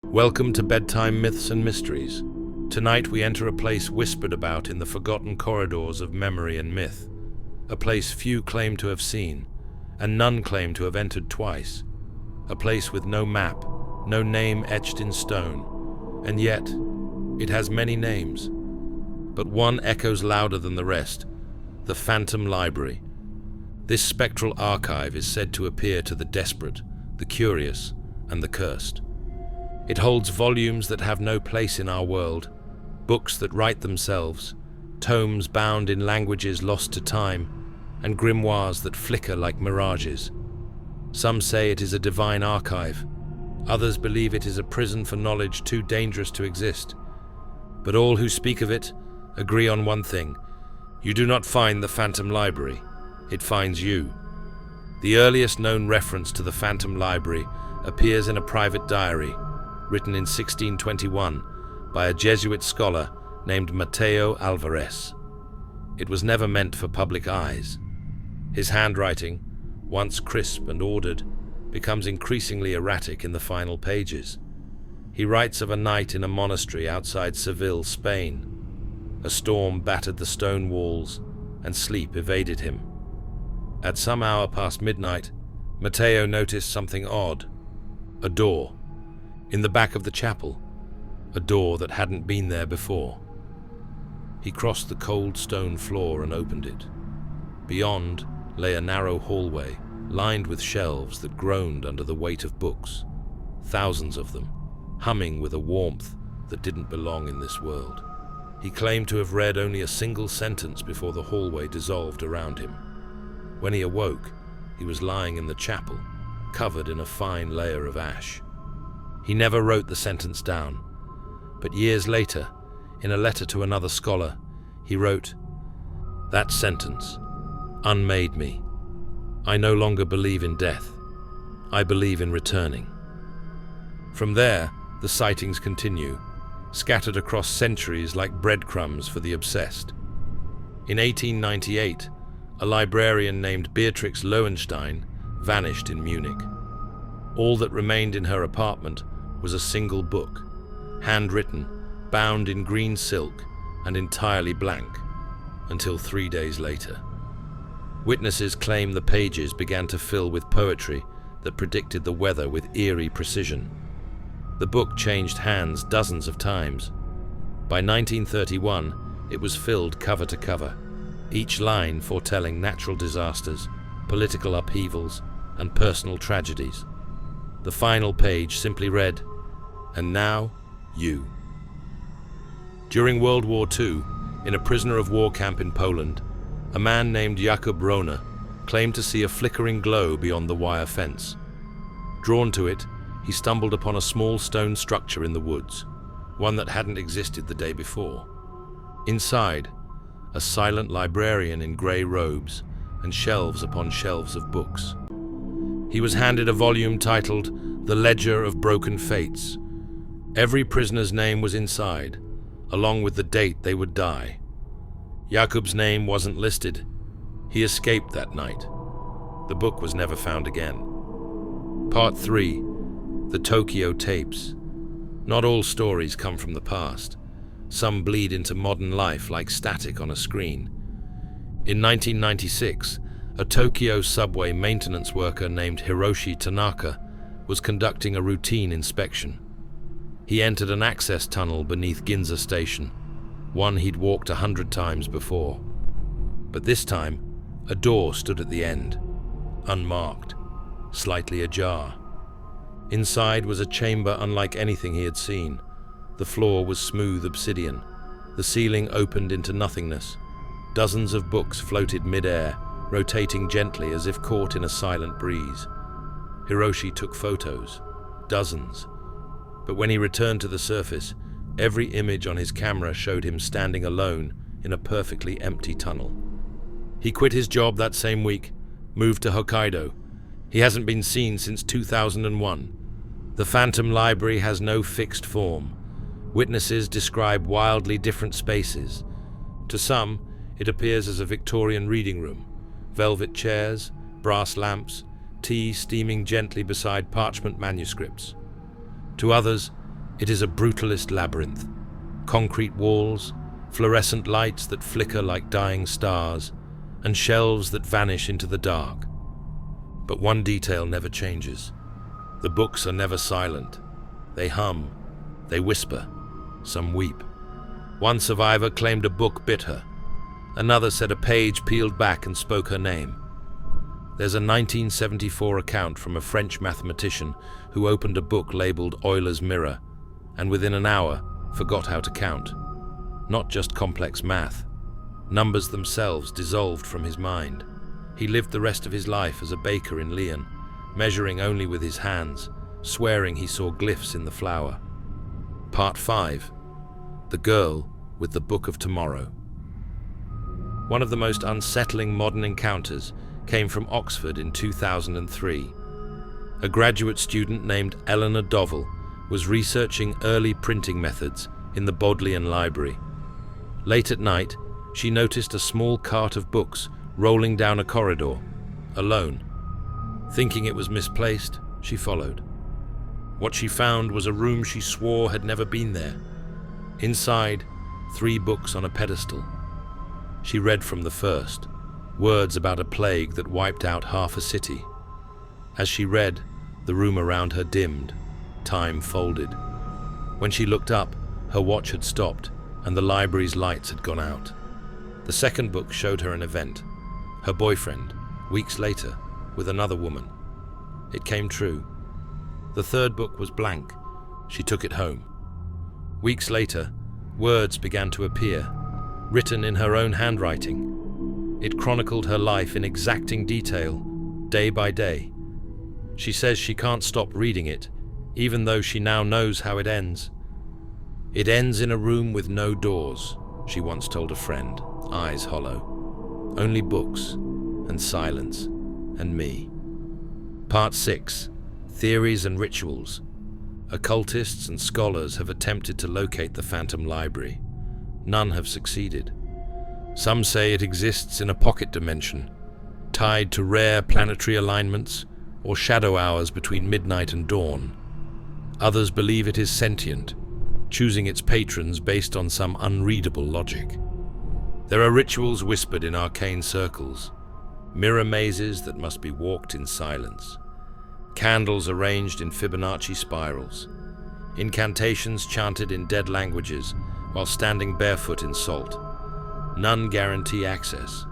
Welcome to Bedtime Myths and Mysteries. Tonight we enter a place whispered about in the forgotten corridors of memory and myth. A place few claim to have seen, and none claim to have entered twice. A place with no map, no name etched in stone, and yet it has many names. But one echoes louder than the rest: the Phantom Library. This spectral archive is said to appear to the desperate, the curious, and the cursed. It holds volumes that have no place in our world, books that write themselves, tomes bound in languages lost to time, and grimoires that flicker like mirages. Some say it is a divine archive. Others believe it is a prison for knowledge too dangerous to exist. But all who speak of it agree on one thing: you do not find the Phantom Library, it finds you. The earliest known reference to the Phantom Library appears in a private diary, written in 1621 by a Jesuit scholar named Mateo Alvarez. It was never meant for public eyes. His handwriting, once crisp and ordered, becomes increasingly erratic in the final pages. He writes of a night in a monastery outside Seville, Spain. A storm battered the stone walls, and sleep evaded him. At some hour past midnight, Mateo noticed something odd: a door in the back of the chapel, a door that hadn't been there before. He crossed the cold stone floor and opened it. Beyond lay a narrow hallway lined with shelves that groaned under the weight of books, thousands of them, humming with a warmth that didn't belong in this world. He claimed to have read only a single sentence before the hallway dissolved around him. When he awoke, he was lying in the chapel, covered in a fine layer of ash. He never wrote the sentence down, but years later, in a letter to another scholar, he wrote, "That sentence unmade me. I no longer believe in death. I believe in returning." From there, the sightings continue, scattered across centuries like breadcrumbs for the obsessed. In 1898, a librarian named Beatrix Lowenstein vanished in Munich. All that remained in her apartment was a single book, handwritten, bound in green silk, and entirely blank, until 3 days later. Witnesses claim the pages began to fill with poetry that predicted the weather with eerie precision. The book changed hands dozens of times. By 1931, it was filled cover to cover, each line foretelling natural disasters, political upheavals, and personal tragedies. The final page simply read, "And now, you." During World War II, in a prisoner of war camp in Poland, a man named Jakub Rona claimed to see a flickering glow beyond the wire fence. Drawn to it, he stumbled upon a small stone structure in the woods, one that hadn't existed the day before. Inside, a silent librarian in grey robes and shelves upon shelves of books. He was handed a volume titled "The Ledger of Broken Fates." Every prisoner's name was inside, along with the date they would die. Jakub's name wasn't listed. He escaped that night. The book was never found again. Part 3. The Tokyo Tapes. Not all stories come from the past. Some bleed into modern life like static on a screen. In 1996, a Tokyo subway maintenance worker named Hiroshi Tanaka was conducting a routine inspection. He entered an access tunnel beneath Ginza Station, one he'd walked 100 times before. But this time, a door stood at the end, unmarked, slightly ajar. Inside was a chamber unlike anything he had seen. The floor was smooth obsidian. The ceiling opened into nothingness. Dozens of books floated mid-air, rotating gently as if caught in a silent breeze. Hiroshi took photos, dozens. But when he returned to the surface, every image on his camera showed him standing alone in a perfectly empty tunnel. He quit his job that same week, moved to Hokkaido. He hasn't been seen since 2001. The Phantom Library has no fixed form. Witnesses describe wildly different spaces. To some, it appears as a Victorian reading room: velvet chairs, brass lamps, tea steaming gently beside parchment manuscripts. To others, It is a brutalist labyrinth. Concrete walls, fluorescent lights that flicker like dying stars, and shelves that vanish into the dark. But one detail never changes. The books are never silent. They hum, they whisper, some weep. One survivor claimed a book bit her. Another said a page peeled back and spoke her name. There's a 1974 account from a French mathematician who opened a book labeled Euler's Mirror, and within an hour forgot how to count. Not just complex math. Numbers themselves dissolved from his mind. He lived the rest of his life as a baker in Lyon, measuring only with his hands, swearing he saw glyphs in the flour. Part 5. The Girl with the Book of Tomorrow. One of the most unsettling modern encounters came from Oxford in 2003. A graduate student named Eleanor Dovell was researching early printing methods in the Bodleian Library. Late at night, she noticed a small cart of books rolling down a corridor, alone. Thinking it was misplaced, she followed. What she found was a room she swore had never been there. Inside, 3 books on a pedestal. She read from the first, words about a plague that wiped out half a city. As she read, the room around her dimmed, time folded. When she looked up, her watch had stopped and the library's lights had gone out. The second book showed her an event. Her boyfriend, weeks later, with another woman. It came true. The third book was blank. She took it home. Weeks later, words began to appear, written in her own handwriting. It chronicled her life in exacting detail, day by day. She says she can't stop reading it, even though she now knows how it ends. It ends in a room with no doors, she once told a friend, eyes hollow. Only books, and silence, and me. Part 6. Theories and Rituals. Occultists and scholars have attempted to locate the Phantom Library. None have succeeded. Some say it exists in a pocket dimension, tied to rare planetary alignments or shadow hours between midnight and dawn. Others believe it is sentient, choosing its patrons based on some unreadable logic. There are rituals whispered in arcane circles, mirror mazes that must be walked in silence, candles arranged in Fibonacci spirals, incantations chanted in dead languages while standing barefoot in salt. None guarantee access.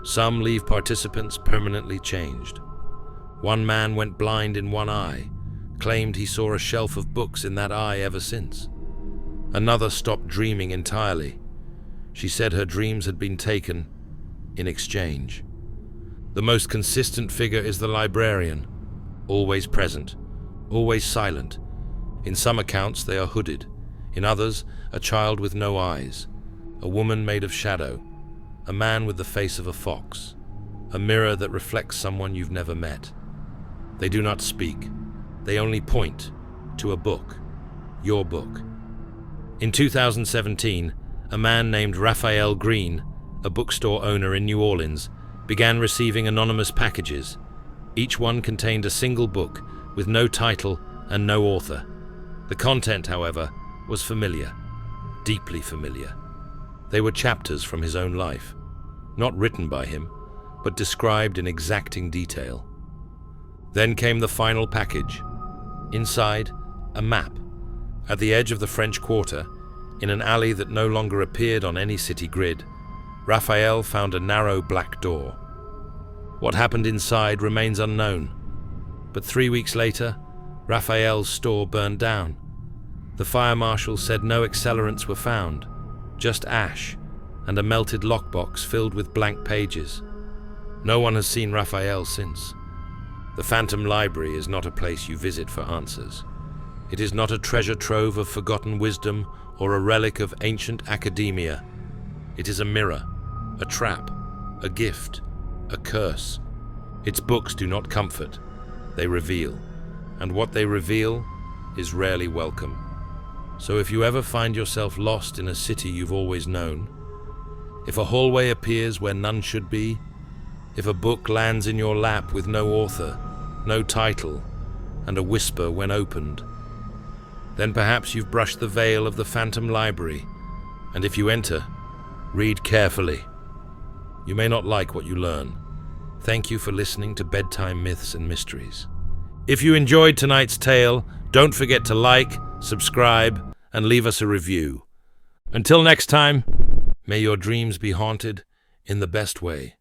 Some leave participants permanently changed. One man went blind in one eye, claimed he saw a shelf of books in that eye ever since. Another stopped dreaming entirely. She said her dreams had been taken in exchange. The most consistent figure is the librarian, always present, always silent. In some accounts they are hooded, in others a child with no eyes, a woman made of shadow, a man with the face of a fox, a mirror that reflects someone you've never met. They do not speak, they only point to a book, your book. In 2017, a man named Raphael Green, a bookstore owner in New Orleans, began receiving anonymous packages. Each one contained a single book with no title and no author. The content, however, was familiar, deeply familiar. They were chapters from his own life, not written by him, but described in exacting detail. Then came the final package. Inside, a map. At the edge of the French Quarter, in an alley that no longer appeared on any city grid, Raphael found a narrow black door. What happened inside remains unknown, but 3 weeks later, Raphael's store burned down. The fire marshal said no accelerants were found, just ash and a melted lockbox filled with blank pages. No one has seen Raphael since. The Phantom Library is not a place you visit for answers. It is not a treasure trove of forgotten wisdom or a relic of ancient academia. It is a mirror, a trap, a gift, a curse. Its books do not comfort, they reveal. And what they reveal is rarely welcome. So if you ever find yourself lost in a city you've always known, if a hallway appears where none should be, if a book lands in your lap with no author, no title, and a whisper when opened, then perhaps you've brushed the veil of the Phantom Library, and if you enter, read carefully. You may not like what you learn. Thank you for listening to Bedtime Myths and Mysteries. If you enjoyed tonight's tale, don't forget to like, subscribe, and leave us a review. Until next time, may your dreams be haunted in the best way.